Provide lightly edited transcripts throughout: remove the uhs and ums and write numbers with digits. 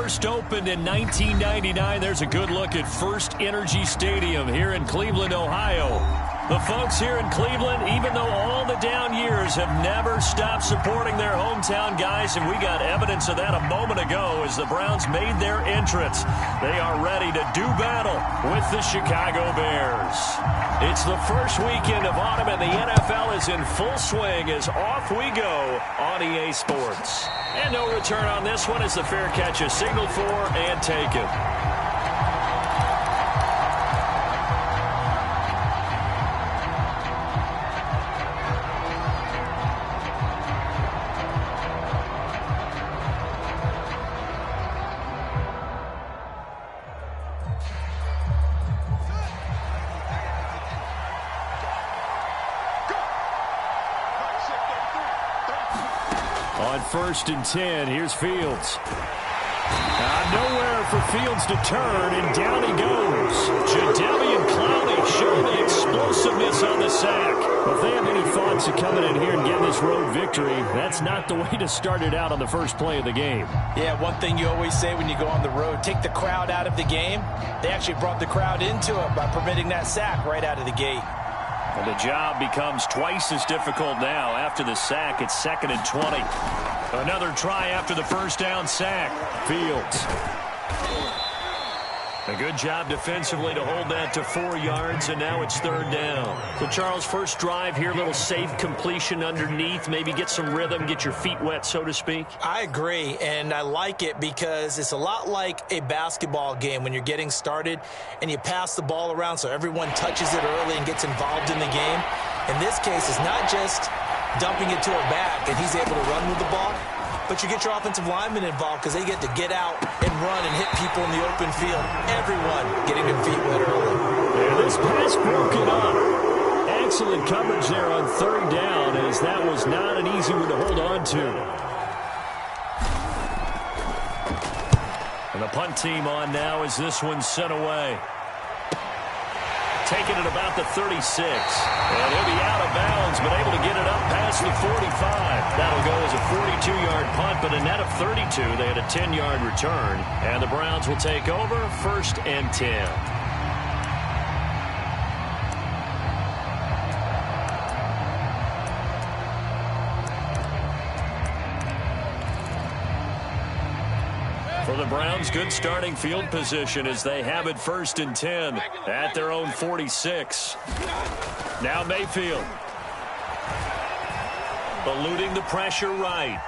first opened in 1999. There's a good look at First Energy Stadium here in Cleveland, Ohio. The folks here in Cleveland, even though all the down years, have never stopped supporting their hometown guys, and we got evidence of that a moment ago as the Browns made their entrance. They are ready to do battle with the Chicago Bears. It's the first weekend of autumn, and the NFL is in full swing as off we go on EA Sports. And no return on this one as the fair catch is signaled for and taken. On 1st and 10, here's Fields. Nowhere for Fields to turn, and down he goes. Jadeveon Clowney showing the explosiveness on the sack. If they have any thoughts of coming in here and getting this road victory, that's not the way to start it out on the first play of the game. Yeah, one thing you always say when you go on the road, take the crowd out of the game. They actually brought the crowd into it by permitting that sack right out of the gate. And the job becomes twice as difficult now. After the sack, it's 2nd and 20. Another try after the first down sack. Fields. A good job defensively to hold that to 4 yards, and now it's 3rd down. So, Charles, first drive here, little safe completion underneath, maybe get some rhythm, get your feet wet, so to speak. I agree, and I like it because it's a lot like a basketball game when you're getting started and you pass the ball around so everyone touches it early and gets involved in the game. In this case, it's not just dumping it to a back and he's able to run with the ball, but you get your offensive linemen involved because they get to get out and run and hit people in the open field. Everyone getting their feet wet early. And this pass broken up. Excellent coverage there on 3rd down, as that was not an easy one to hold on to. And the punt team on now as this one's sent away. Taking it about the 36. And he'll be out of bounds, but able to get it up past the 45. That'll go as a 42-yard punt, but a net of 32. They had a 10-yard return. And the Browns will take over 1st and 10. For the Browns, good starting field position as they have it 1st and 10 at their own 46. Now Mayfield. Eluding the pressure right.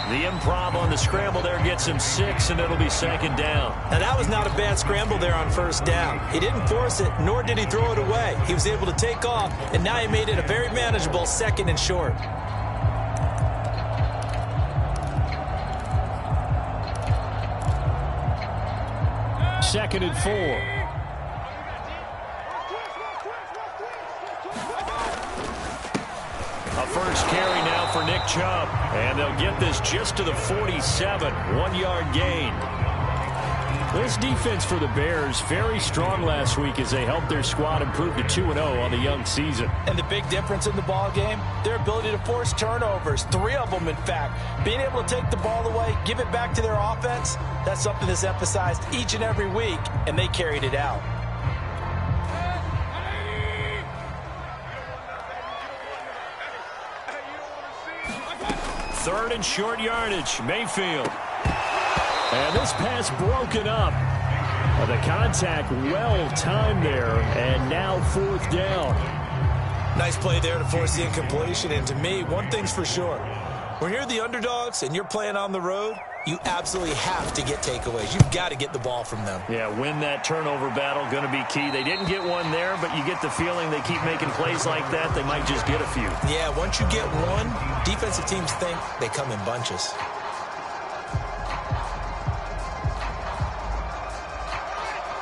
The improv on the scramble there gets him 6, and it'll be 2nd down. Now, that was not a bad scramble there on 1st down. He didn't force it, nor did he throw it away. He was able to take off, and now he made it a very manageable 2nd and short. Second and 4. A first carry now for Nick Chubb. And they'll get this just to the 47. 1-yard gain. This defense for the Bears, very strong last week as they helped their squad improve to 2-0 on the young season. And the big difference in the ball game, their ability to force turnovers, 3 of them in fact. Being able to take the ball away, give it back to their offense, that's something that's emphasized each and every week, and they carried it out. Third and short yardage, Mayfield. And this pass broken up. The contact well timed there, and now 4th down. Nice play there to force the incompletion, and to me, one thing's for sure. When you're the underdogs and you're playing on the road, you absolutely have to get takeaways. You've got to get the ball from them. Yeah, win that turnover battle, going to be key. They didn't get one there, but you get the feeling they keep making plays like that, they might just get a few. Yeah, once you get one, defensive teams think they come in bunches.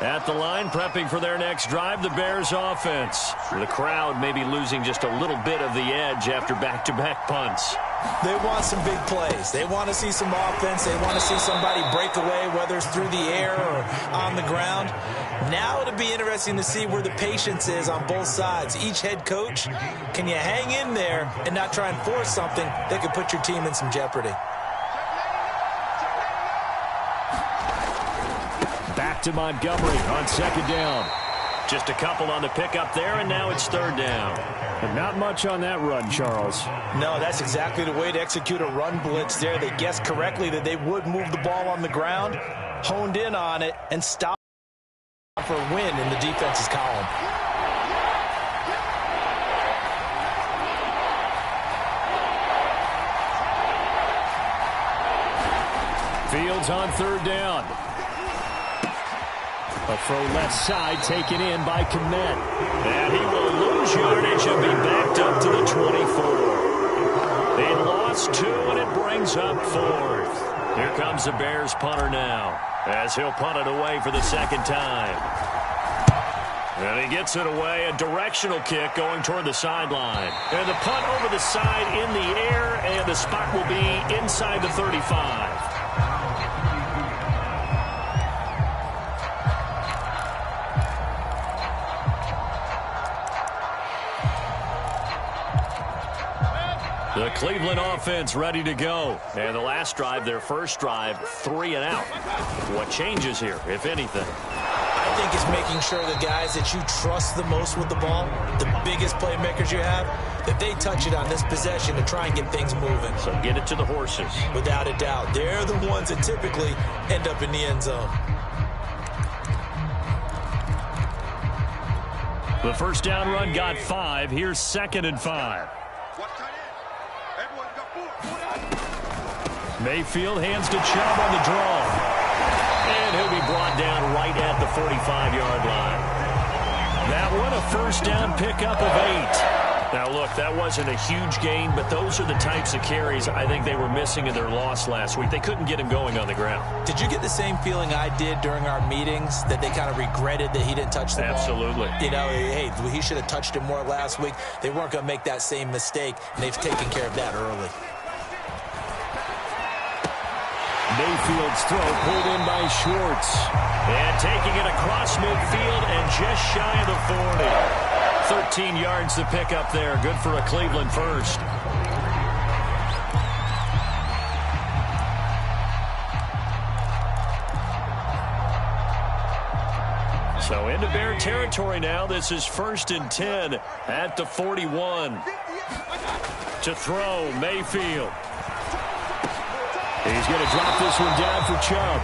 At the line, prepping for their next drive, the Bears offense. The crowd may be losing just a little bit of the edge after back-to-back punts. They want some big plays. They want to see some offense. They want to see somebody break away, whether it's through the air or on the ground. Now it'll be interesting to see where the patience is on both sides. Each head coach, can you hang in there and not try and force something that could put your team in some jeopardy? to Montgomery on second down. Just a couple on the pickup there, and now it's third down. But not much on that run, Charles. No, that's exactly the way to execute a run blitz there. They guessed correctly that they would move the ball on the ground, honed in on it, and stopped for a win in the defense's column. Fields on third down. A throw left side taken in by Kmet. And he will lose yardage and be backed up to the 24. They lost 2, and it brings up 4th. Here comes the Bears punter now, as he'll punt it away for the second time. And he gets it away, a directional kick going toward the sideline. And the punt over the side in the air, and the spot will be inside the 35. The Cleveland offense ready to go. And the last drive, their first drive, 3 and out. What changes here, if anything? I think it's making sure the guys that you trust the most with the ball, the biggest playmakers you have, that they touch it on this possession to try and get things moving. So get it to the horses. Without a doubt. They're the ones that typically end up in the end zone. The first down run got 5. Here's 2nd and 5. Mayfield hands to Chubb on the draw. And he'll be brought down right at the 45-yard line. That one a first down pickup of 8. Now, look, that wasn't a huge gain, but those are the types of carries I think they were missing in their loss last week. They couldn't get him going on the ground. Did you get the same feeling I did during our meetings, that they kind of regretted that he didn't touch the ball? Absolutely. You know, hey, he should have touched it more last week. They weren't going to make that same mistake, and they've taken care of that early. Mayfield's throw pulled in by Schwartz. And taking it across midfield and just shy of the 40. 13 yards to pick up there. Good for a Cleveland first. So into Bear territory now. This is 1st and 10 at the 41. To throw, Mayfield. He's going to drop this one down for Chubb.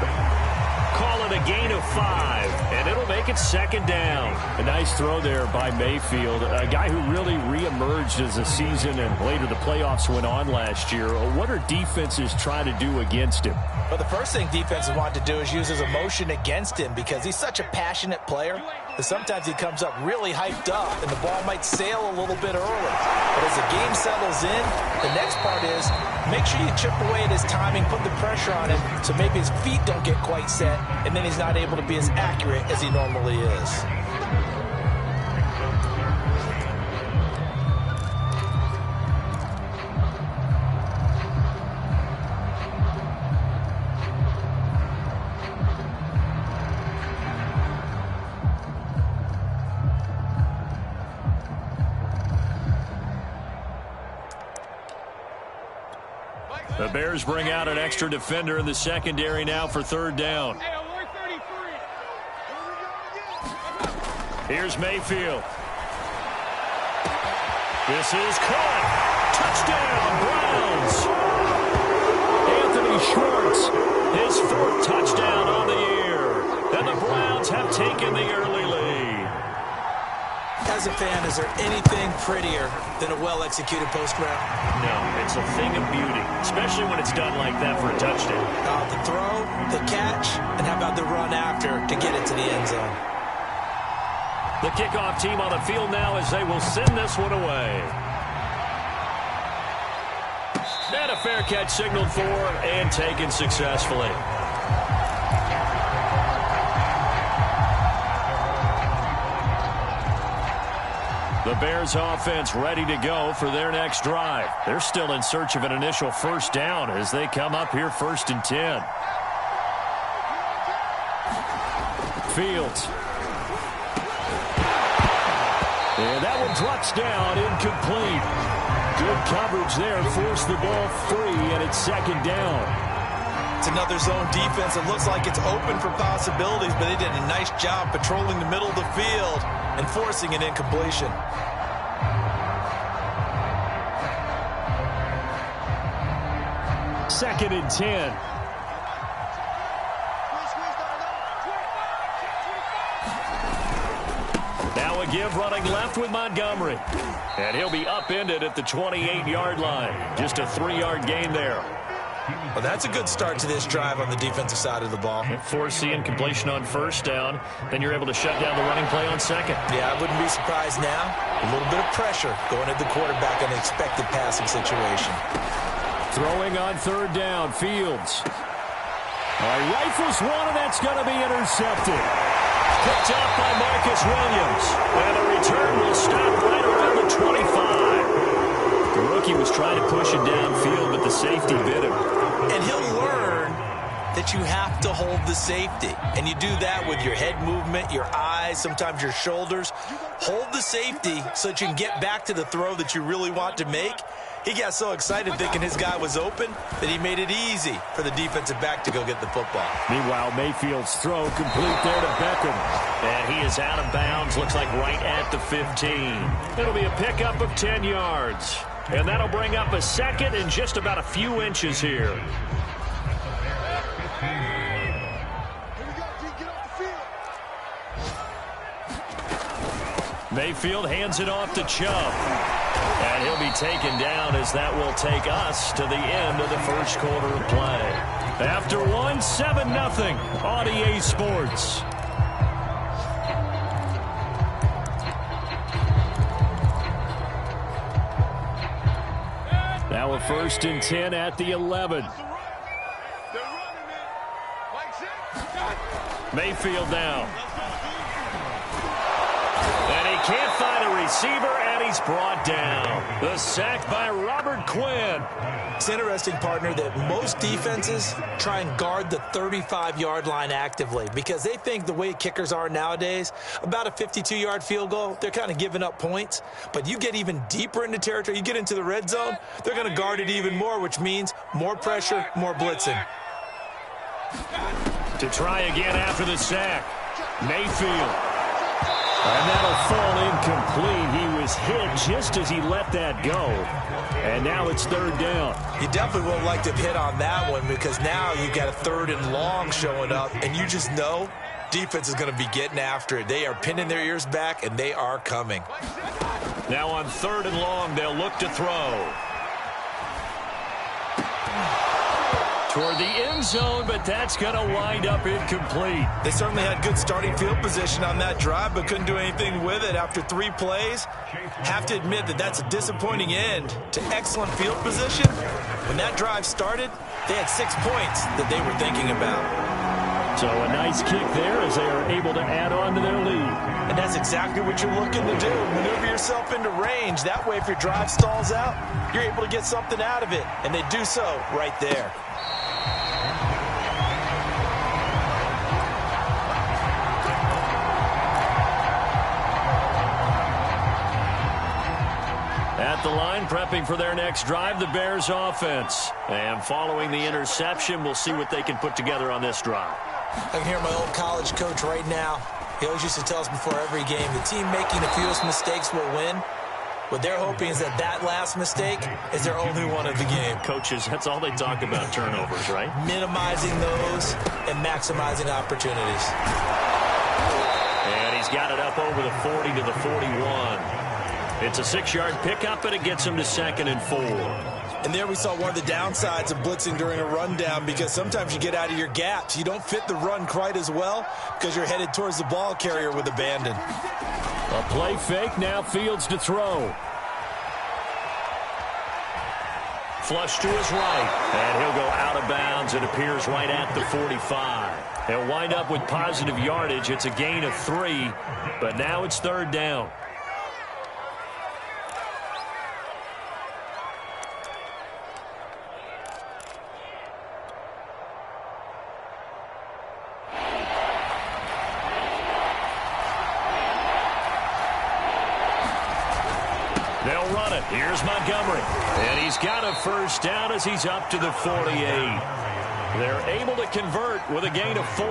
Call it a gain of 5, and it'll make it 2nd down. A nice throw there by Mayfield, a guy who really reemerged as the season and later the playoffs went on last year. What are defenses trying to do against him? Well, the first thing defenses want to do is use his emotion against him, because he's such a passionate player that sometimes he comes up really hyped up and the ball might sail a little bit early. But as the game settles in, the next part is make sure you chip away at his timing, put the pressure on him so maybe his feet don't get quite set, and then he's not able to be as accurate as he normally is. The Bears bring out an extra defender in the secondary now for 3rd down. Here's Mayfield. This is caught. Touchdown, Browns. Anthony Schwartz, his 4th touchdown on the year. And the Browns have taken the early lead. As a fan, is there anything prettier than a well-executed post route? No, it's a thing of beauty, especially when it's done like that for a touchdown. The throw, the catch, and how about the run after to get it to the end zone? The kickoff team on the field now as they will send this one away. And a fair catch signaled for and taken successfully. The Bears offense ready to go for their next drive. They're still in search of an initial first down as they come up here 1st and 10. Fields. And that one drops down, incomplete. Good coverage there, forced the ball free, and it's 2nd down. It's another zone defense. It looks like it's open for possibilities, but they did a nice job patrolling the middle of the field and forcing an incompletion. Second and 10. Now a give running left with Montgomery. And he'll be upended at the 28-yard line. Just a 3-yard gain there. Well, that's a good start to this drive on the defensive side of the ball. Force the incompletion on first down. Then you're able to shut down the running play on second. Yeah, I wouldn't be surprised now. A little bit of pressure going at the quarterback in an expected passing situation. Throwing on third down, Fields. Rifles one, and that's going to be intercepted. Picked up by Marcus Williams. And the return will stop right around the 25. The rookie was trying to push it downfield, but the safety bit him. And he'll learn that you have to hold the safety. And you do that with your head movement, your eyes, sometimes your shoulders. Hold the safety so that you can get back to the throw that you really want to make. He got so excited thinking his guy was open that he made it easy for the defensive back to go get the football. Meanwhile, Mayfield's throw complete there to Beckham. And he is out of bounds, looks like right at the 15. It'll be a pickup of 10 yards. And that'll bring up a second and just about a few inches here. Mayfield hands it off to Chubb. And he'll be taken down as that will take us to the end of the first quarter of play. After one, 7-0 on EA Sports. Now a first and 10 at the 11. Mayfield now. And he can't find a receiver, and he's brought down. The sack by Robert Quinn. It's interesting, partner, that most defenses try and guard the 35-yard line actively because they think the way kickers are nowadays, about a 52-yard field goal, they're kind of giving up points. But you get even deeper into territory, you get into the red zone, they're going to guard it even more, which means more pressure, more blitzing. To try again after the sack, Mayfield. And that'll fall incomplete. He was hit just as he let that go. And now it's third down. You definitely won't like to hit on that one because now you've got a third and long showing up, and you just know defense is going to be getting after it. They are pinning their ears back, and they are coming. Now on third and long, they'll look to throw. Toward the end zone, but that's going to wind up incomplete. They certainly had good starting field position on that drive, but couldn't do anything with it after 3 plays. Have to admit that that's a disappointing end to excellent field position. When that drive started, they had 6 points that they were thinking about. So a nice kick there as they are able to add on to their lead. And that's exactly what you're looking to do. Maneuver yourself into range. That way, if your drive stalls out, you're able to get something out of it. And they do so right there. At the line, prepping for their next drive, the Bears offense. And following the interception, we'll see what they can put together on this drive. I can hear my old college coach right now. He always used to tell us before every game, the team making the fewest mistakes will win. What they're hoping is that that last mistake is their only one of the game. Coaches, that's all they talk about, turnovers, right? Minimizing those and maximizing opportunities. And he's got it up over the 40 to the 41. It's a 6-yard pickup, and it gets him to 2nd and 4. And there we saw one of the downsides of blitzing during a rundown because sometimes you get out of your gaps. You don't fit the run quite as well because you're headed towards the ball carrier with abandon. A play fake, now Fields to throw. Flush to his right, and he'll go out of bounds. It appears right at the 45. They'll wind up with positive yardage. It's a gain of 3, but now it's third down. They'll run it. Here's Montgomery. And he's got a first down as he's up to the 48. They're able to convert with a gain of 4.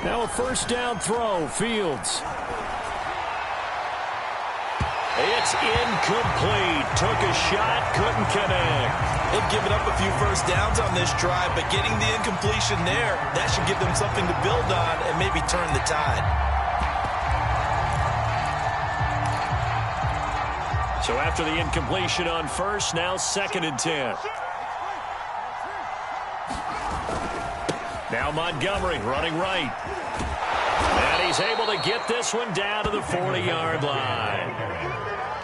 Now a first down throw. Fields. It's incomplete. Took a shot, couldn't connect. They've given up a few first downs on this drive, but getting the incompletion there, that should give them something to build on and maybe turn the tide. So after the incompletion on first, now 2nd and 10. Now Montgomery running right. And he's able to get this one down to the 40-yard line.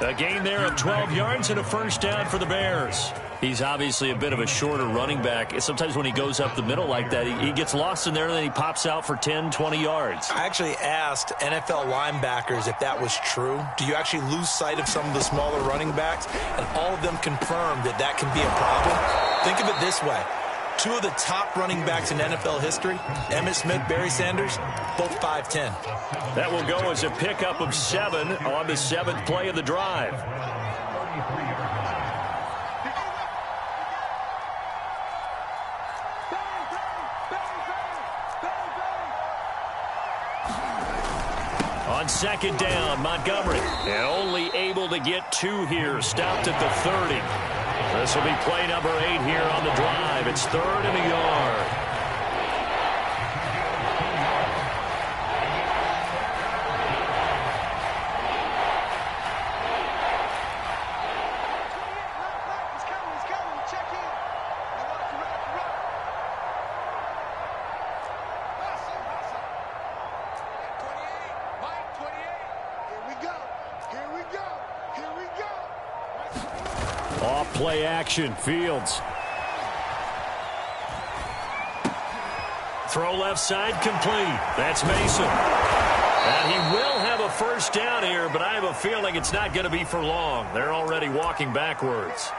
A gain there of 12 yards and a first down for the Bears. He's obviously a bit of a shorter running back. Sometimes when he goes up the middle like that, he gets lost in there and then he pops out for 10, 20 yards. I actually asked NFL linebackers if that was true. Do you actually lose sight of some of the smaller running backs? And all of them confirmed that that can be a problem. Think of it this way. 2 of the top running backs in NFL history, Emmitt Smith, Barry Sanders, both 5'10". That will go as a pickup of 7 on the 7th play of the drive. On 2nd down, Montgomery. And only able to get 2 here. Stopped at the 30. This will be play number 8 here on the drive. It's 3rd and a yard. Play action. Fields. Throw left side complete. That's Mason. And he will have a first down here, but I have a feeling it's not going to be for long. They're already walking backwards.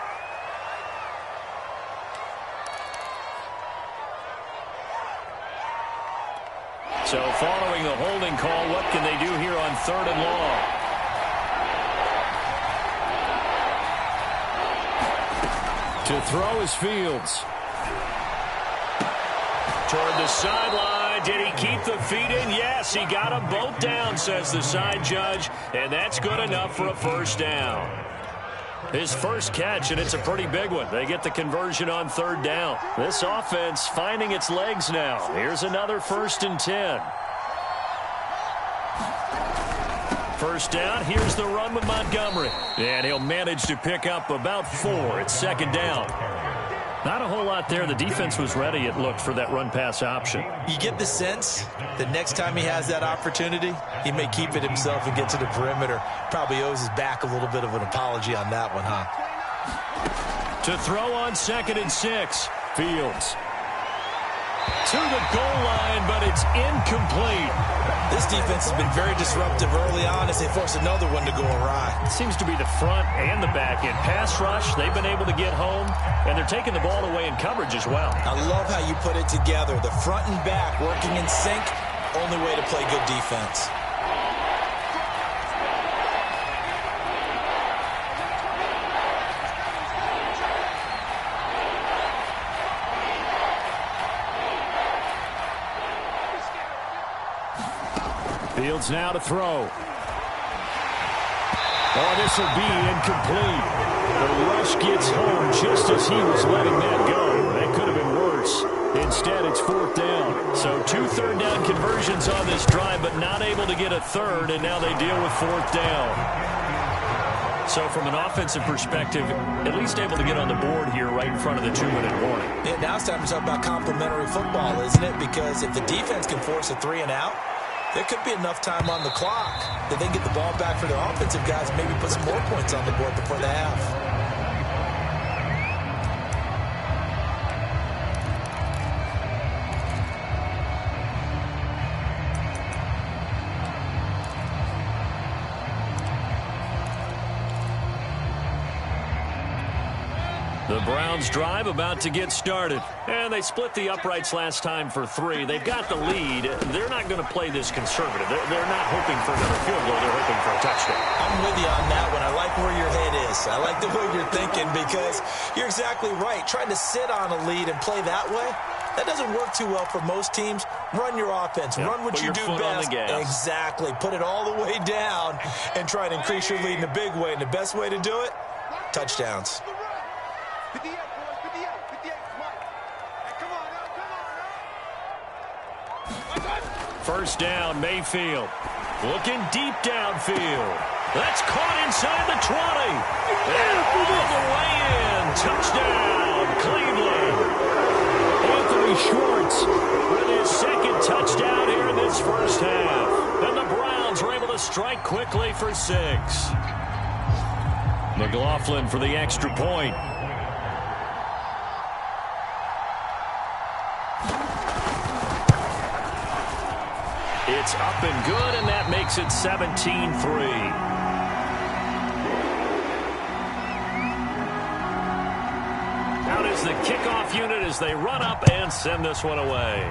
So following the holding call, what can they do here on 3rd and long? To throw is Fields. Toward the sideline. Did he keep the feet in? Yes, he got them both down, says the side judge. And that's good enough for a first down. His first catch, and it's a pretty big one. They get the conversion on 3rd down. This offense finding its legs now. Here's another 1st and 10. First down, here's the run with Montgomery. And he'll manage to pick up about 4. It's 2nd down. Not a whole lot there. The defense was ready, it looked, for that run-pass option. You get the sense that next time he has that opportunity, he may keep it himself and get to the perimeter. Probably owes his back a little bit of an apology on that one, huh? To throw on 2nd and 6. Fields. To the goal line, but it's incomplete. This defense has been very disruptive early on as they force another one to go awry. It seems to be the front and the back end. Pass rush, they've been able to get home, and they're taking the ball away in coverage as well. I love how you put it together. The front and back working in sync, only way to play good defense. Fields now to throw. Oh, this will be incomplete. The rush gets home just as he was letting that go. That could have been worse. Instead, it's 4th down. So 2 third-down conversions on this drive, but not able to get a 3rd, and now they deal with 4th down. So from an offensive perspective, at least able to get on the board here right in front of the 2-minute warning. Yeah, now it's time to talk about complementary football, isn't it? Because if the defense can force a 3-and-out, there could be enough time on the clock that they get the ball back for their offensive guys and maybe put some more points on the board before the half. The Browns drive about to get started. And they split the uprights last time for 3. They've got the lead. They're not going to play this conservative. They're not hoping for another field goal. They're hoping for a touchdown. I'm with you on that one. I like where your head is. I like the way you're thinking because you're exactly right. Trying to sit on a lead and play that way, that doesn't work too well for most teams. Run your offense. Yep. Run what you do best. Exactly. Put it all the way down and try and increase your lead in a big way. And the best way to do it, touchdowns. First down, Mayfield. Looking deep downfield. That's caught inside the 20. And all the way in. Touchdown, Cleveland. Anthony Schwartz with his second touchdown here in this first half. And the Browns are able to strike quickly for 6. McLaughlin for the extra point. It's up and good, and that makes it 17-3. Out is the kickoff unit as they run up and send this one away.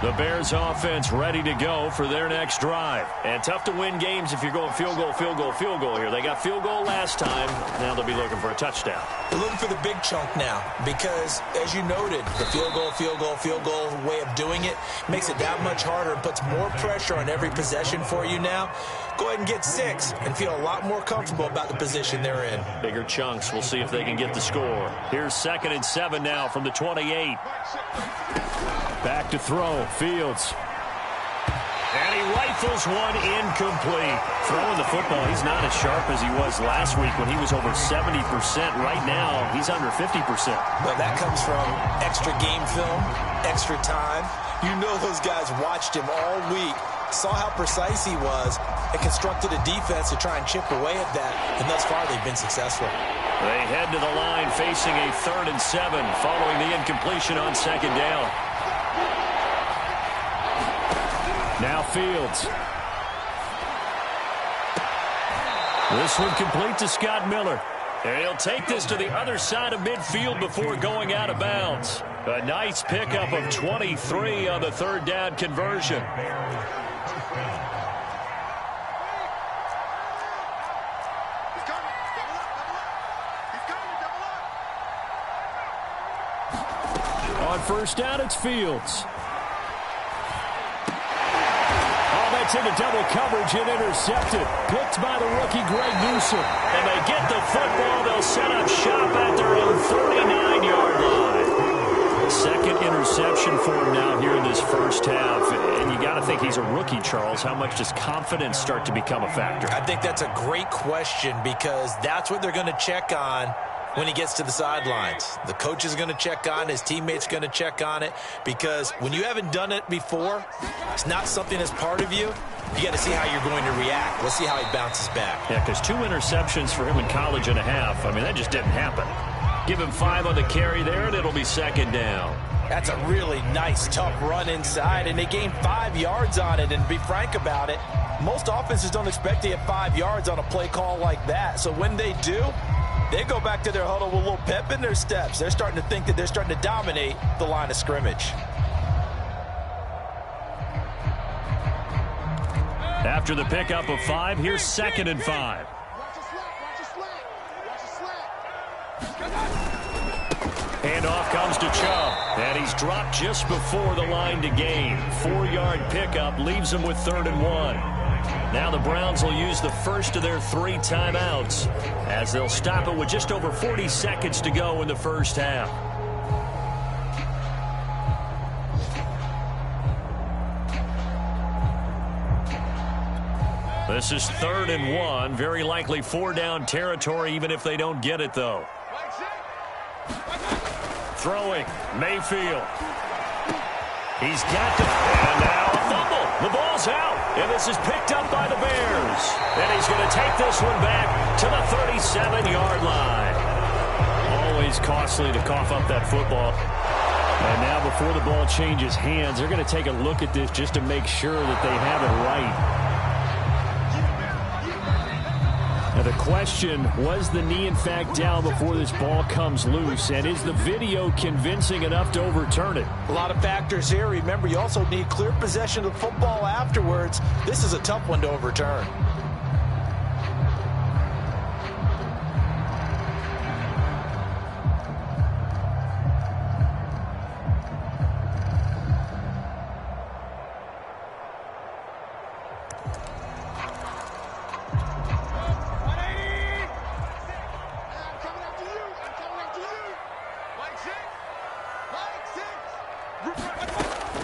The Bears offense ready to go for their next drive. And tough to win games if you're going field goal, field goal, field goal here. They got field goal last time. Now they'll be looking for a touchdown. They're looking for the big chunk now because, as you noted, the field goal, field goal, field goal way of doing it makes it that much harder and puts more pressure on every possession for you now. Go ahead and get 6 and feel a lot more comfortable about the position they're in. Bigger chunks. We'll see if they can get the score. Here's 2nd and 7 now from the 28. Back to throw. Fields. And he rifles one incomplete. Throwing the football, he's not as sharp as he was last week when he was over 70%. Right now, he's under 50%. Well, that comes from extra game film, extra time. You know those guys watched him all week, saw how precise he was, and constructed a defense to try and chip away at that. And thus far, they've been successful. They head to the line facing a 3rd and 7 following the incompletion on 2nd down. Now Fields. This one complete to Scott Miller. And he'll take this to the other side of midfield before going out of bounds. A nice pickup of 23 on the 3rd down conversion. On 1st down, it's Fields. It's into double coverage and intercepted. Picked by the rookie Greg Newsome. And they get the football. They'll set up shop at their own 39-yard line. 2nd interception for him now here in this first half. And you got to think he's a rookie, Charles. How much does confidence start to become a factor? I think that's a great question because that's what they're going to check on when he gets to the sidelines. The coach is going to check on it. His teammates going to check on it because when you haven't done it before, it's not something that's part of you. You got to see how you're going to react. Let's see how he bounces back. Yeah, because 2 interceptions for him in college and a half. I mean, that just didn't happen. Give him 5 on the carry there, and it'll be 2nd down. That's a really nice, tough run inside, and they gained 5 yards on it. And to be frank about it, most offenses don't expect to get 5 yards on a play call like that. So when they do, they go back to their huddle with a little pep in their steps. They're starting to think that they're starting to dominate the line of scrimmage. After the pickup of 5, here's 2nd and 5. Handoff comes to Chubb, and he's dropped just before the line to gain. 4-yard pickup leaves him with 3rd and 1. Now the Browns will use the first of their 3 timeouts as they'll stop it with just over 40 seconds to go in the first half. This is 3rd and 1. Very likely 4-down territory even if they don't get it, though. Throwing, Mayfield. He's got to, and now a fumble. The ball's out, and this is picked up by the Bears. And he's going to take this one back to the 37-yard line. always costly to cough up that football. And now before the ball changes hands, they're going to take a look at this just to make sure that they have it right. Now the question, was the knee in fact down before this ball comes loose? And is the video convincing enough to overturn it? A lot of factors here. Remember, you also need clear possession of the football afterwards. This is a tough one to overturn.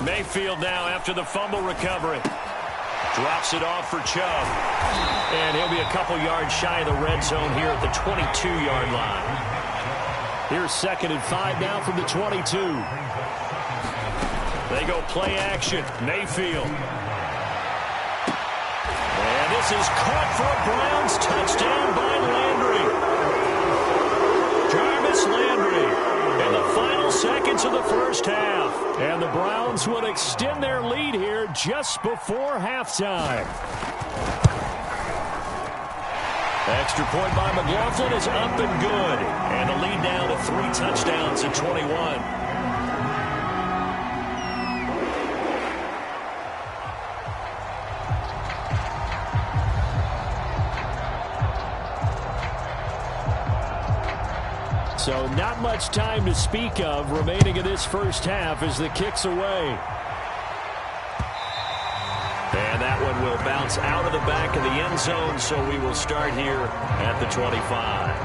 Mayfield now after the fumble recovery. Drops it off for Chubb. And he'll be a couple yards shy of the red zone here at the 22-yard line. Here's 2nd and 5 now from the 22. They go play action. Mayfield. And this is caught for a Browns touchdown by Landry. Jarvis Landry. In the final seconds of the first half. And the Browns will extend their lead here just before halftime. Extra point by McLaughlin is up and good. And the lead down to 3 touchdowns at 21. So not much time to speak of remaining in this first half as the kick's away. And that one will bounce out of the back of the end zone, so we will start here at the 25.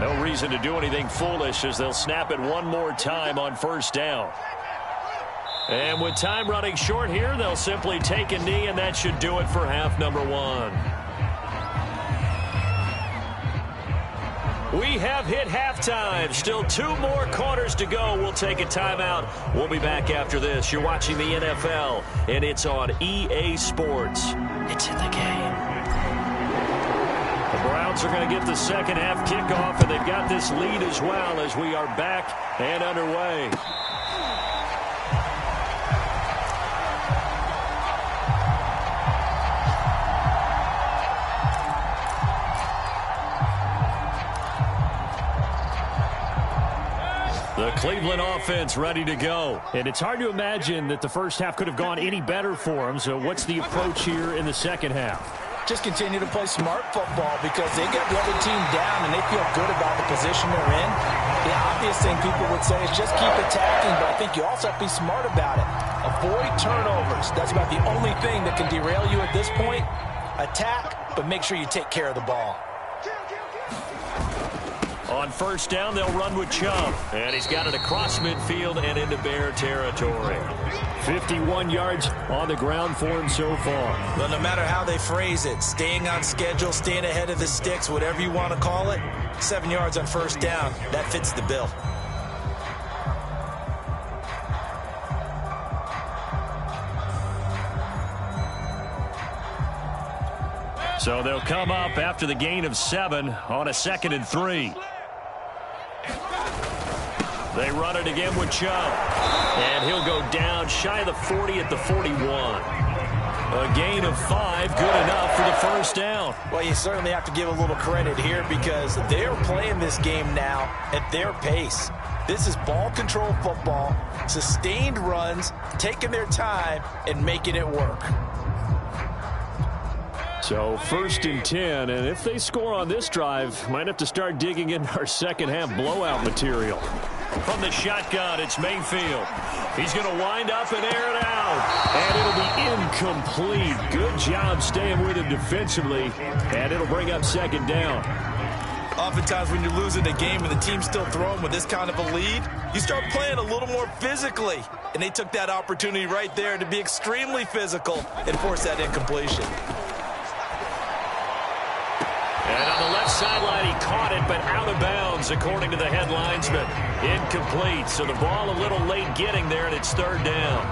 No reason to do anything foolish as they'll snap it one more time on first down. And with time running short here, they'll simply take a knee, and that should do it for half number 1. We have hit halftime. Still 2 more quarters to go. We'll take a timeout. We'll be back after this. You're watching the NFL, and it's on EA Sports. It's in the game. The Browns are going to get the second half kickoff, and they've got this lead as well as we are back and underway. The Cleveland offense ready to go. And it's hard to imagine that the first half could have gone any better for them. So what's the approach here in the second half? Just continue to play smart football because they get the other team down and they feel good about the position they're in. The obvious thing people would say is just keep attacking, but I think you also have to be smart about it. Avoid turnovers. That's about the only thing that can derail you at this point. Attack, but make sure you take care of the ball. On first down, they'll run with Chubb. And he's got it across midfield and into Bear territory. 51 yards on the ground for him so far. Well, no matter how they phrase it, staying on schedule, staying ahead of the sticks, whatever you want to call it, 7 yards on first down, that fits the bill. So they'll come up after the gain of 7 on a 2nd and 3. They run it again with Chubb. And he'll go down shy of the 40 at the 41. A gain of 5, good enough for the first down. Well, you certainly have to give a little credit here because they're playing this game now at their pace. This is ball control football, sustained runs, taking their time, and making it work. So 1st and 10, and if they score on this drive, might have to start digging in our second half blowout material. From the shotgun, it's Mayfield. He's going to wind up and air it out. And it'll be incomplete. Good job staying with him defensively. And it'll bring up 2nd down. Oftentimes when you're losing a game and the team's still throwing with this kind of a lead, you start playing a little more physically. And they took that opportunity right there to be extremely physical and force that incompletion. And on the left sideline, he caught it, but out of bounds, according to the head linesman. Incomplete, so the ball a little late getting there, and it's third down.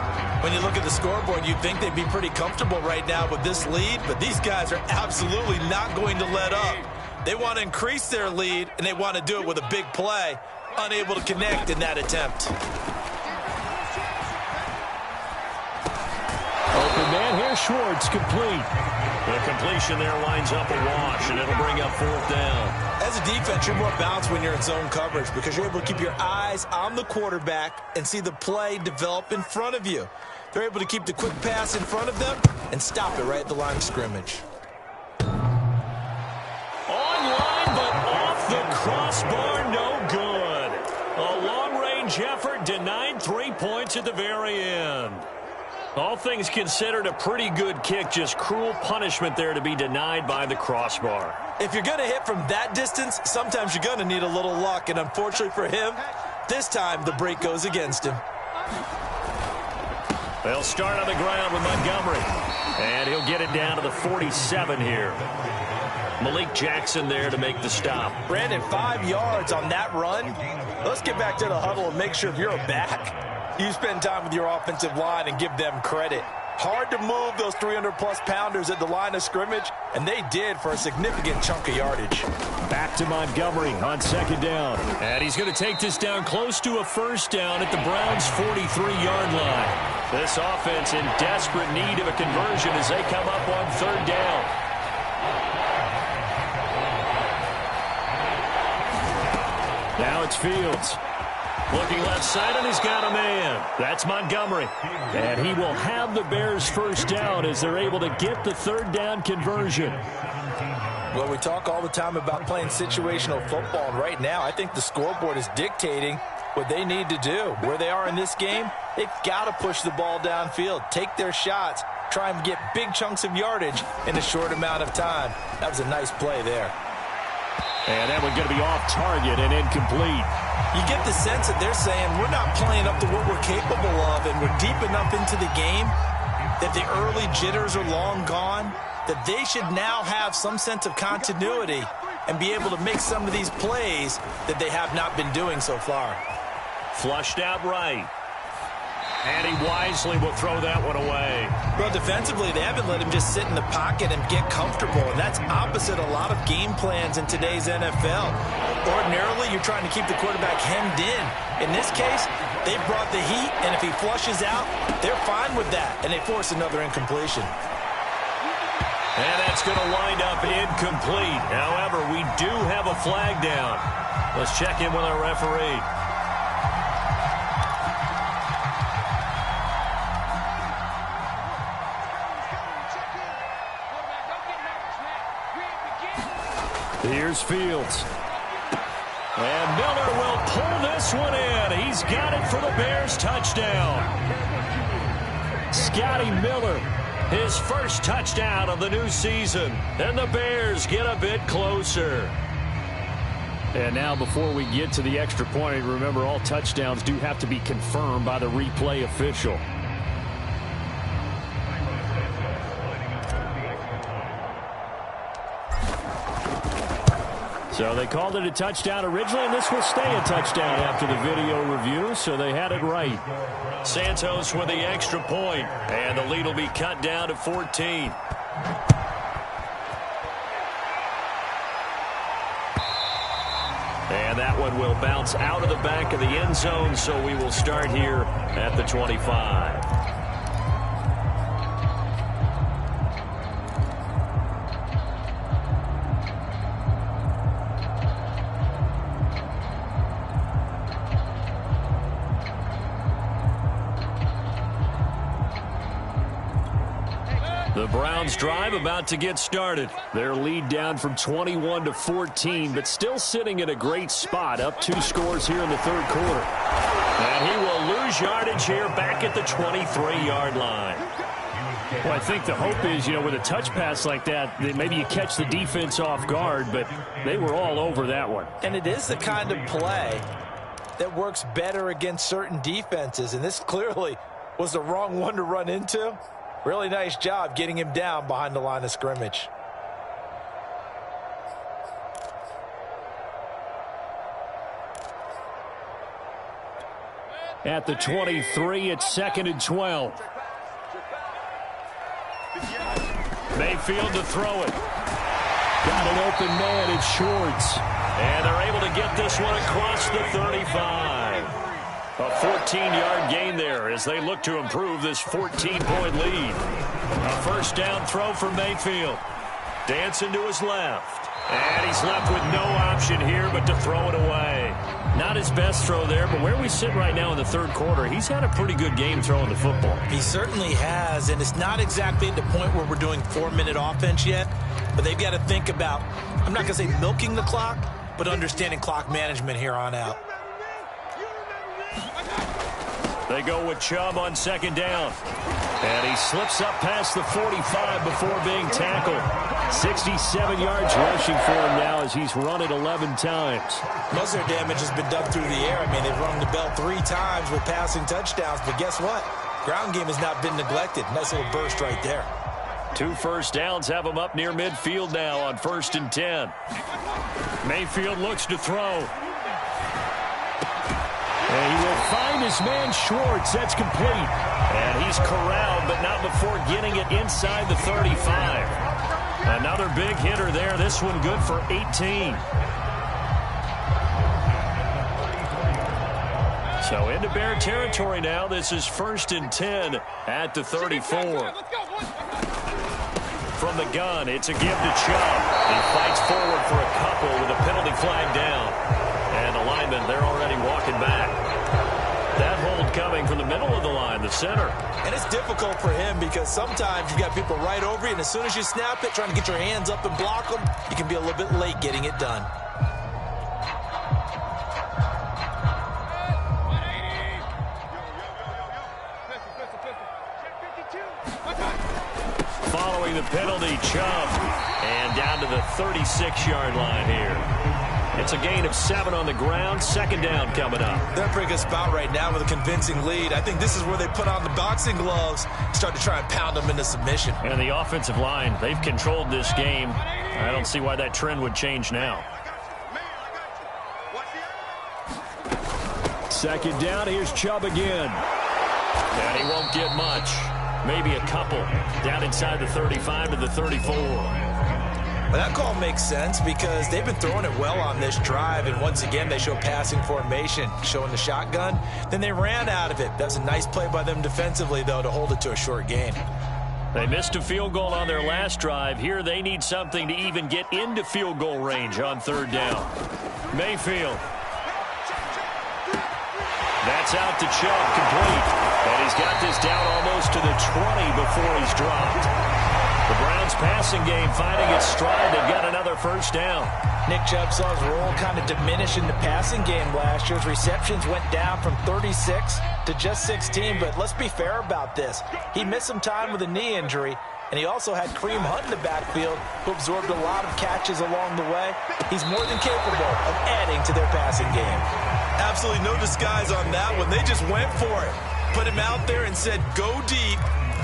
When you look at the scoreboard, you'd think they'd be pretty comfortable right now with this lead, but these guys are absolutely not going to let up. They want to increase their lead, and they want to do it with a big play. Unable to connect in that attempt. Open man here, Schwartz, complete. The completion there lines up a wash, and it'll bring up fourth down. As a defense, you're more balanced when you're in zone coverage because you're able to keep your eyes on the quarterback and see the play develop in front of you. They're able to keep the quick pass in front of them and stop it right at the line of scrimmage. Online, but off the crossbar, no good. A long-range effort denied 3 points at the very end. All things considered, a pretty good kick, just cruel punishment there to be denied by the crossbar. If you're going to hit from that distance, sometimes you're going to need a little luck, and unfortunately for him, this time the break goes against him. They'll start on the ground with Montgomery, and he'll get it down to the 47 here. Malik Jackson there to make the stop. Brandon, 5 yards on that run. Let's get back to the huddle and make sure if you're a back, you spend time with your offensive line and give them credit. Hard to move those 300-plus pounders at the line of scrimmage, and they did for a significant chunk of yardage. Back to Montgomery on second down. And he's going to take this down close to a first down at the Browns' 43-yard line. This offense in desperate need of a conversion as they come up on third down. Now it's Fields. Looking left side, and he's got a man. That's Montgomery. And he will have the Bears first down as they're able to get the third down conversion. Well, we talk all the time about playing situational football, and right now I think the scoreboard is dictating what they need to do. Where they are in this game, they've got to push the ball downfield, take their shots, try and get big chunks of yardage in a short amount of time. That was a nice play there. And that one's going to be off target and incomplete. You get the sense that they're saying we're not playing up to what we're capable of, and we're deep enough into the game that the early jitters are long gone, that they should now have some sense of continuity and be able to make some of these plays that they have not been doing so far. Flushed out right. And he wisely will throw that one away. Well, defensively, they haven't let him just sit in the pocket and get comfortable, and that's opposite a lot of game plans in today's NFL. Ordinarily, you're trying to keep the quarterback hemmed in. In this case, they brought the heat, and if he flushes out, they're fine with that, and they force another incompletion. And that's going to wind up incomplete. However, we do have a flag down. Let's check in with our referee. Here's Fields. And Miller will pull this one in. He's got it for the Bears touchdown. Scotty Miller. His first touchdown of the new season. And the Bears get a bit closer. And now before we get to the extra point, remember all touchdowns do have to be confirmed by the replay official. So they called it a touchdown originally, and this will stay a touchdown after the video review, so they had it right. Santos with the extra point, and the lead will be cut down to 14. And that one will bounce out of the back of the end zone, so we will start here at the 25. The Browns drive about to get started. Their lead down from 21 to 14, but still sitting in a great spot, up 2 scores here in the third quarter. And he will lose yardage here back at the 23-yard line. Well, I think the hope is, with a touch pass like that maybe you catch the defense off guard, but they were all over that one. And it is the kind of play that works better against certain defenses, and this clearly was the wrong one to run into. Really nice job getting him down behind the line of scrimmage. At the 23, it's 2nd and 12. Mayfield to throw it. Got an open man, it's Schwartz. And they're able to get this one across the 35. A 14-yard gain there as they look to improve this 14-point lead. A first down throw for Mayfield. Dancing to his left. And he's left with no option here but to throw it away. Not his best throw there, but where we sit right now in the third quarter, he's had a pretty good game throwing the football. He certainly has, and it's not exactly at the point where we're doing 4-minute offense yet, but they've got to think about, I'm not going to say milking the clock, but understanding clock management here on out. They go with Chubb on 2nd down. And he slips up past the 45 before being tackled. 67 yards rushing for him now as he's run it 11 times. Most of their damage has been done through the air. I mean, they've rung the bell 3 times with passing touchdowns, but guess what? Ground game has not been neglected. Nice little burst right there. 2 first downs have him up near midfield now on 1st and 10. Mayfield looks to throw. And he will find his man Schwartz. That's complete. And he's corralled, but not before getting it inside the 35. Another big hitter there. This one good for 18. So into Bear territory now. This is 1st and 10 at the 34. From the gun, it's a give to Chubb. He fights forward for a couple with a penalty flag down. And the linemen, they're already walking back. That hold coming from the middle of the line, the center. And it's difficult for him because sometimes you've got people right over you, and as soon as you snap it, trying to get your hands up and block them, you can be a little bit late getting it done. Following the penalty, Chubb. And down to the 36-yard line here. It's a gain of 7 on the ground. 2nd down coming up. They're in a pretty good spot right now with a convincing lead. I think this is where they put on the boxing gloves, start to try and pound them into submission. And the offensive line, they've controlled this game. I don't see why that trend would change now. 2nd down, here's Chubb again. And he won't get much. Maybe a couple. Down inside the 35 to the 34. Well, that call makes sense because they've been throwing it well on this drive, and once again they show passing formation, showing the shotgun. Then they ran out of it. That's a nice play by them defensively, though, to hold it to a short gain. They missed a field goal on their last drive. Here they need something to even get into field goal range on 3rd down. Mayfield. That's out to Chubb, complete. And he's got this down almost to the 20 before he's dropped. The Browns passing game finding its stride. They've got another first down. Nick Chubb saw his role kind of diminish in the passing game last year. His receptions went down from 36 to just 16, but let's be fair about this. He missed some time with a knee injury, and he also had Kareem Hunt in the backfield, who absorbed a lot of catches along the way. He's more than capable of adding to their passing game. Absolutely no disguise on that one. They just went for it. Put him out there and said, go deep.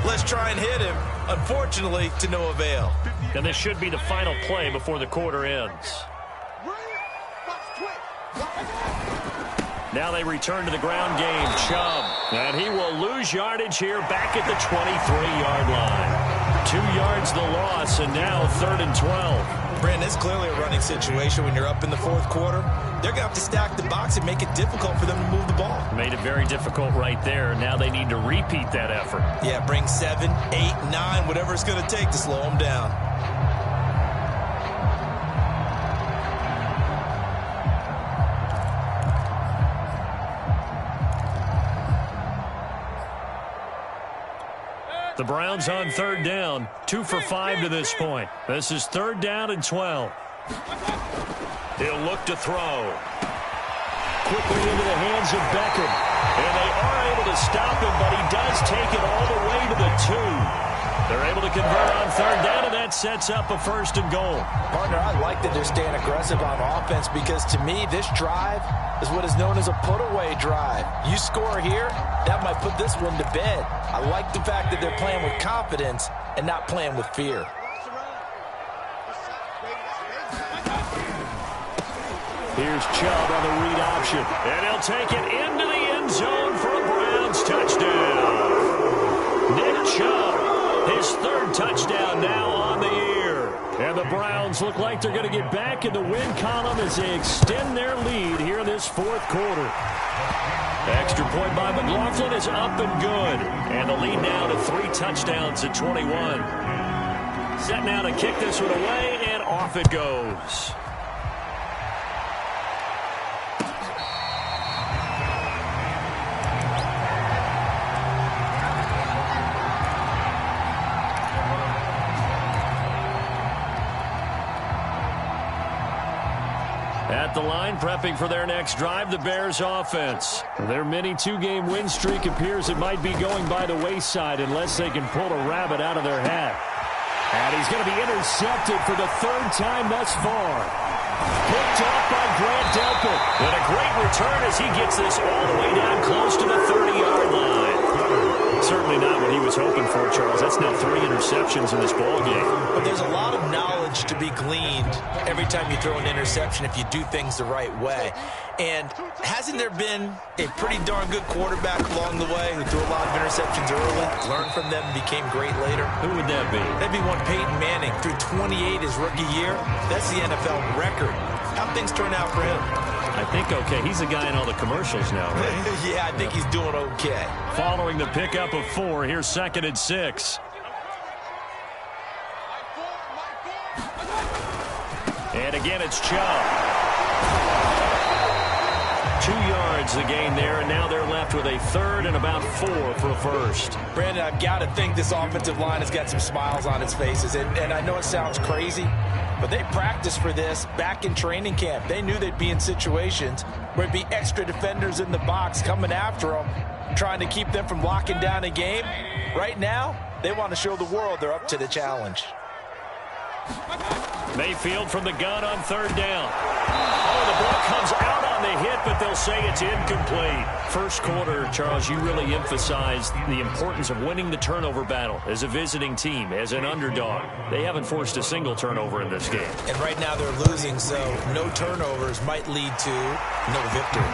Let's try and hit him. Unfortunately, to no avail. And this should be the final play before the quarter ends. Now they return to the ground game. Chubb. And he will lose yardage here back at the 23-yard line. 2 yards the loss, and now 3rd and 12. Brandon, it's clearly a running situation when you're up in the 4th quarter. They're going to have to stack the box and make it difficult for them to move the ball. Made it very difficult right there. Now they need to repeat that effort. Yeah, bring 7, 8, 9, whatever it's going to take to slow them down. The Browns on 3rd down, 2 for 5 to this point. This is 3rd down and 12. He'll look to throw. Quickly into the hands of Beckham. And they are able to stop him, but he does take it all the way to the 2. They're able to convert on 3rd down, and that sets up a 1st and goal. Partner, I like that they're staying aggressive on offense because, to me, this drive is what is known as a put-away drive. You score here, that might put this one to bed. I like the fact that they're playing with confidence and not playing with fear. Here's Chubb on the read option, and he'll take it into the end end zone for a Browns touchdown. Nick Chubb, his third touchdown now on the year. And the Browns look like they're going to get back in the win column as they extend their lead here in this fourth quarter. Extra point by McLaughlin is up and good. And the lead now to 3 touchdowns at 21. Set now to kick this one away, and off it goes. At the line, prepping for their next drive, the Bears offense. Their mini 2-game win streak appears it might be going by the wayside unless they can pull a rabbit out of their hat. And he's going to be intercepted for the 3rd time thus far. Picked off by Grant Delpit. And a great return as he gets this all the way down close to the 30-yard line. Certainly not what he was hoping for, Charles. That's now 3 interceptions in this ballgame. But there's a lot of knowledge to be gleaned every time you throw an interception if you do things the right way. And hasn't there been a pretty darn good quarterback along the way who threw a lot of interceptions early, learned from them, became great later? Who would that be? That'd be one Peyton Manning. Threw 28 his rookie year. That's the NFL record. How'd things turn out for him? I think okay. He's a guy in all the commercials now, right? Yeah, I think he's doing okay. Following the pickup of 4, here's 2nd and 6. And again, it's Chubb. 2 yards the gain there, and now they're left with a 3rd and about 4 for a first. Brandon, I've got to think this offensive line has got some smiles on its faces, and I know it sounds crazy, but they practiced for this back in training camp. They knew they'd be in situations where it'd be extra defenders in the box coming after them, trying to keep them from locking down a game. Right now, they want to show the world they're up to the challenge. Mayfield from the gun on 3rd down. Oh, the ball comes out on the hit, but they'll say it's incomplete. First quarter, Charles, you really emphasized the importance of winning the turnover battle as a visiting team, as an underdog. They haven't forced a single turnover in this game. And right now they're losing, so no turnovers might lead to no victory.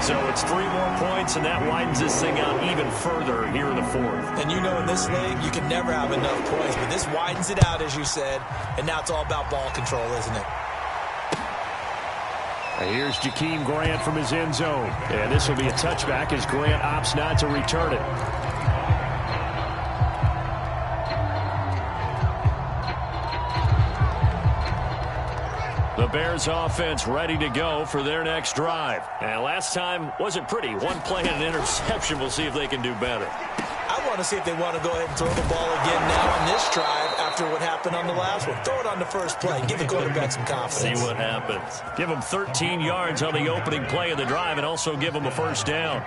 So it's 3 more points, and that widens this thing out even further here in the 4th. And you know in this league, you can never have enough points, but this widens it out, as you said, and now it's all about ball control, isn't it? Here's Jakeem Grant from his end zone. And this will be a touchback as Grant opts not to return it. The Bears offense ready to go for their next drive. And last time wasn't pretty. 1 play and an interception. We'll see if they can do better. I want to see if they want to go ahead and throw the ball again now on this drive after what happened on the last one. Throw it on the first play. Give the quarterback some confidence. See what happens. Give them 13 yards on the opening play of the drive and also give them a first down.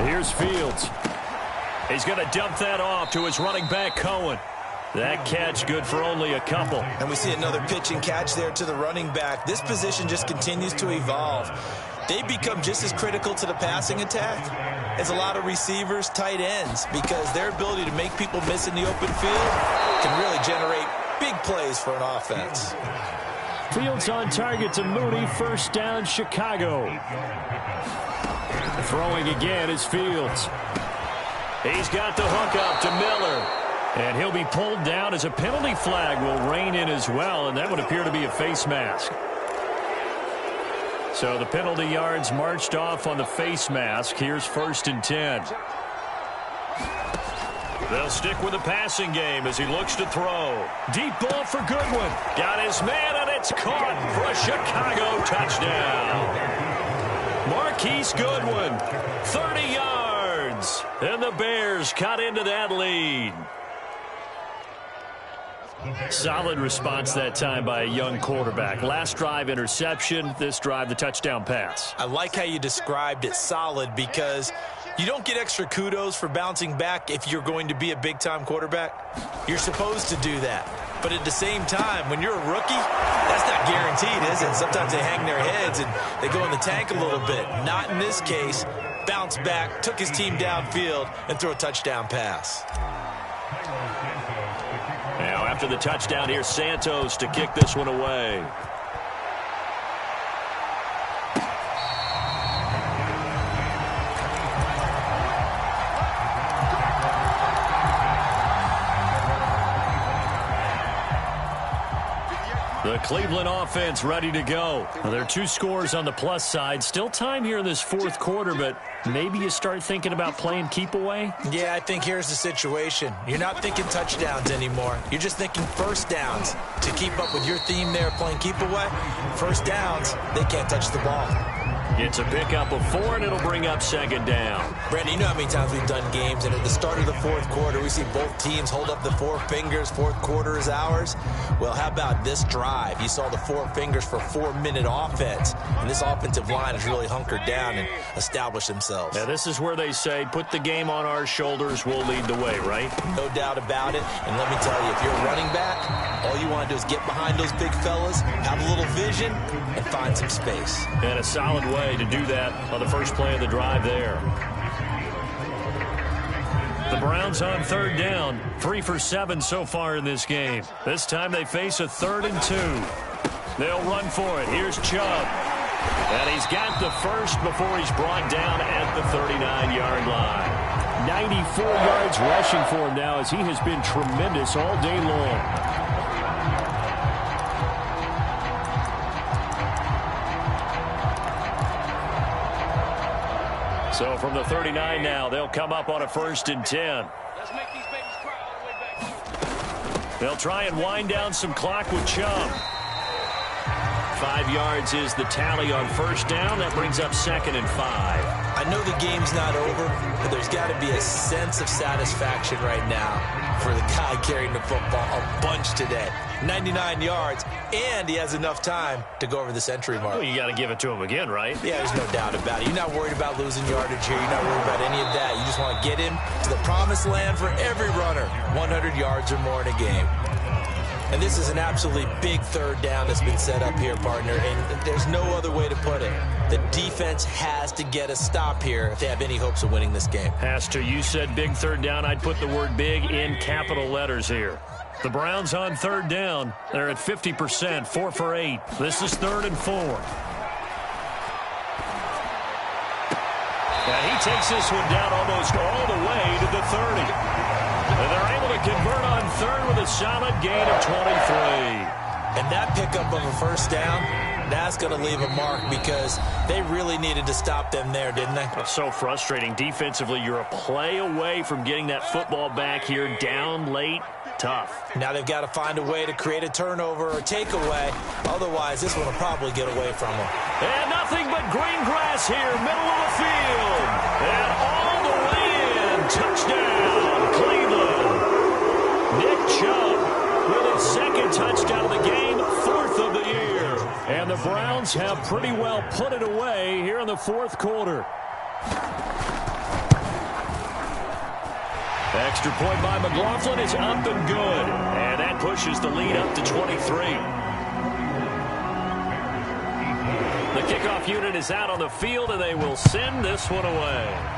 Here's Fields. He's going to dump that off to his running back, Cohen. That catch good for only a couple. And we see another pitch and catch there to the running back. This position just continues to evolve. They become just as critical to the passing attack as a lot of receivers, tight ends, because their ability to make people miss in the open field can really generate big plays for an offense. Fields on target to Mooney. First down, Chicago. Throwing again is Fields. He's got the hook up to Miller. And he'll be pulled down as a penalty flag will rein in as well, and that would appear to be a face mask. So the penalty yards marched off on the face mask. Here's 1st and 10. They'll stick with the passing game as he looks to throw. Deep ball for Goodwin. Got his man, and it's caught for a Chicago touchdown. Marquise Goodwin, 30 yards. And the Bears cut into that lead. Solid response that time by a young quarterback. Last drive, interception. This drive, the touchdown pass. I like how you described it, solid, because you don't get extra kudos for bouncing back if you're going to be a big-time quarterback. You're supposed to do that. But at the same time, when you're a rookie, that's not guaranteed, is it? Sometimes they hang their heads and they go in the tank a little bit. Not in this case. Bounced back, took his team downfield, and threw a touchdown pass. Now after the touchdown, here's Santos to kick this one away. The Cleveland offense ready to go. Well, there are 2 scores on the plus side. Still time here in this fourth quarter, but maybe you start thinking about playing keep away? Yeah, I think here's the situation. You're not thinking touchdowns anymore. You're just thinking first downs. To keep up with your theme there, playing keep away, first downs, they can't touch the ball. It's a pickup of 4, and it'll bring up second down. Brandon, you know how many times we've done games, and at the start of the fourth quarter, we see both teams hold up the 4 fingers, fourth quarter is ours. Well, how about this drive? You saw the 4 fingers for 4-minute offense, and this offensive line has really hunkered down and established themselves. Yeah, this is where they say, put the game on our shoulders, we'll lead the way, right? No doubt about it, and let me tell you, if you're a running back, all you want to do is get behind those big fellas, have a little vision, and find some space. And a solid way to do that on the first play of the drive there. The Browns on third down, 3 for 7 so far in this game. This time they face a 3rd and 2. They'll run for it. Here's Chubb. And he's got the first before he's brought down at the 39-yard line. 94 yards rushing for him now as he has been tremendous all day long. So from the 39 now, they'll come up on a 1st and 10. Let's make these babies cry all the way back. They'll try and wind down some clock with Chubb. 5 yards is the tally on first down. That brings up 2nd and 5. I know the game's not over, but there's got to be a sense of satisfaction right now for the guy carrying the football a bunch today. 99 yards, and he has enough time to go over the century mark. Well, you got to give it to him again, right? Yeah, there's no doubt about it. You're not worried about losing yardage here. You're not worried about any of that. You just want to get him to the promised land for every runner, 100 yards or more in a game. And this is an absolutely big 3rd down that's been set up here, partner, and there's no other way to put it. The defense has to get a stop here if they have any hopes of winning this game. Has to. You said big 3rd down. I'd put the word big in capital letters here. The Browns on 3rd down. They're at 50%, 4 for 8. This is 3rd and 4. And he takes this one down almost all the way to the 30. And they're able to convert on 3rd with a solid gain of 23. And that pickup of a first down, that's going to leave a mark because they really needed to stop them there, didn't they? So frustrating. Defensively, you're a play away from getting that football back here down late. Tough. Now they've got to find a way to create a turnover or takeaway. Otherwise, this one will probably get away from them. And nothing but green grass here, middle of the field. And all the way in. Touchdown, Cleveland. Nick Chubb with his 2nd touchdown of the game, 4th of the year. And the Browns have pretty well put it away here in the 4th quarter. Extra point by McLaughlin is up and good. And that pushes the lead up to 23. The kickoff unit is out on the field, and they will send this one away.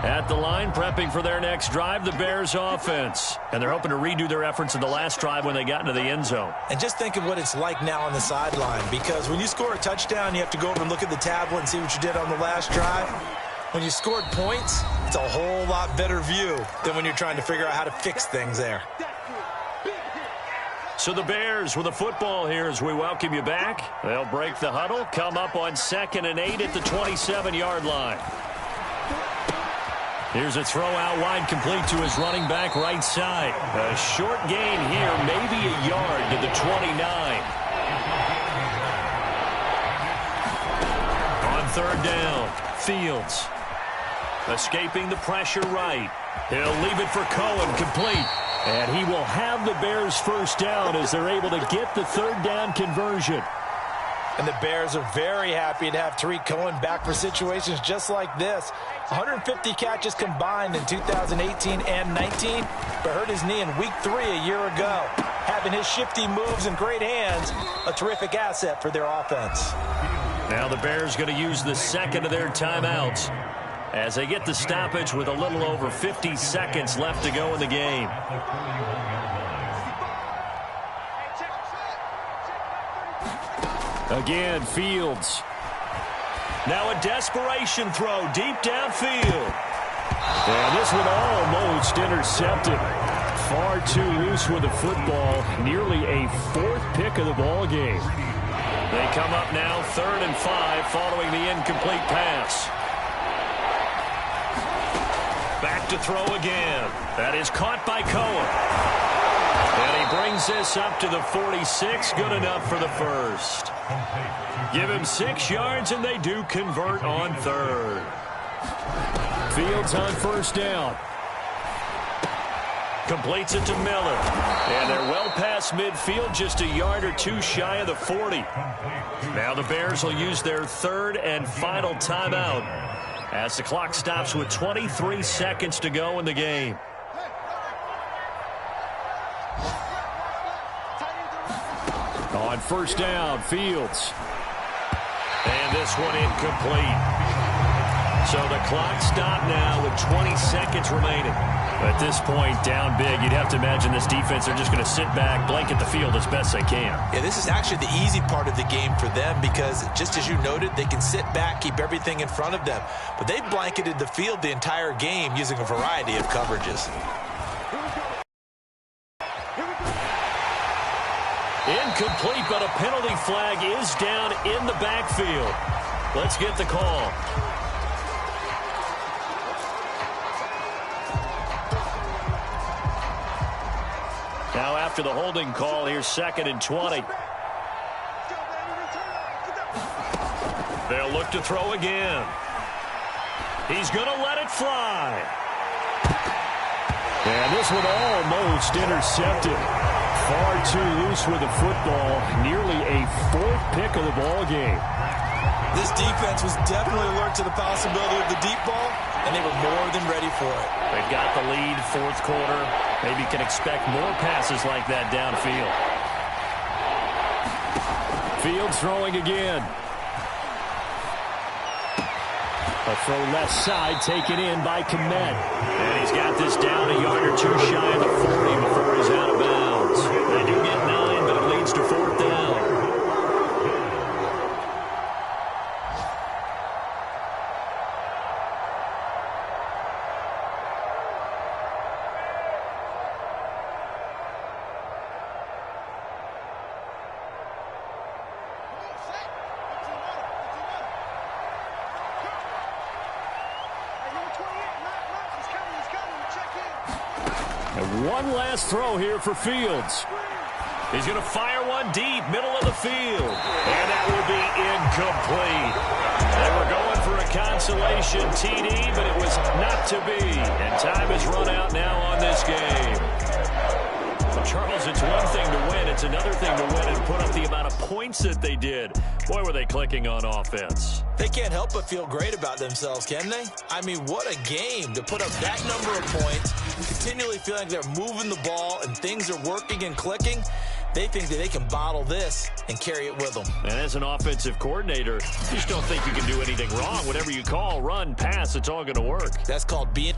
At the line, prepping for their next drive, the Bears offense. And they're hoping to redo their efforts in the last drive when they got into the end zone. And just think of what it's like now on the sideline, because when you score a touchdown, you have to go over and look at the tablet and see what you did on the last drive. When you scored points, it's a whole lot better view than when you're trying to figure out how to fix things there. So the Bears with a football here as we welcome you back. They'll break the huddle, come up on 2nd and 8 at the 27-yard line. Here's a throw out wide, complete to his running back right side. A short gain here, maybe a yard to the 29. On 3rd down, Fields. Escaping the pressure right. He'll leave it for Cohen, complete. And he will have the Bears first down as they're able to get the 3rd down conversion. And the Bears are very happy to have Tariq Cohen back for situations just like this. 150 catches combined in 2018 and 19, but hurt his knee in week 3 a year ago. Having his shifty moves and great hands, a terrific asset for their offense. Now the Bears going to use the second of their timeouts as they get the stoppage with a little over 50 seconds left to go in the game. Again, Fields. Now a desperation throw deep downfield. And this one almost intercepted. Far too loose with the football. Nearly a 4th pick of the ball game. They come up now 3rd and 5 following the incomplete pass. Back to throw again. That is caught by Cohen. And he brings this up to the 46. Good enough for the first. Give him 6 yards, and they do convert on 3rd. Fields on 1st down. Completes it to Miller. And they're well past midfield, just a yard or 2 shy of the 40. Now the Bears will use their 3rd and final timeout as the clock stops with 23 seconds to go in the game. On 1st down, Fields. And this one incomplete. So the clock stopped now with 20 seconds remaining. At this point, down big, you'd have to imagine this defense, they're just going to sit back, blanket the field as best they can. Yeah, this is actually the easy part of the game for them because, just as you noted, they can sit back, keep everything in front of them. But they blanketed the field the entire game using a variety of coverages. Incomplete, but a penalty flag is down in the backfield. Let's get the call. Now after the holding call, here's 2nd and 20. They'll look to throw again. He's going to let it fly. And this one almost intercepted. Far too loose with the football. Nearly a 4th pick of the ball game. This defense was definitely alert to the possibility of the deep ball, and they were more than ready for it. They've got the lead, 4th quarter. Maybe can expect more passes like that downfield. Fields throwing again. A throw left side taken in by Kmet. And he's got this down a yard or 2 shy of the 40 before he's out of bounds. They do get 9, but it leads to 4th down. One last throw here for Fields. He's going to fire one deep, middle of the field. And that will be incomplete. They were going for a consolation TD, but it was not to be. And time has run out now on this game. Well, Charles, it's one thing to win. It's another thing to win and put up the amount of points that they did. Boy, were they clicking on offense. They can't help but feel great about themselves, can they? I mean, what a game to put up that number of points, continually feeling like they're moving the ball and things are working and clicking. They think that they can bottle this and carry it with them. And as an offensive coordinator, you just don't think you can do anything wrong. Whatever you call, run, pass, it's all going to work. That's called being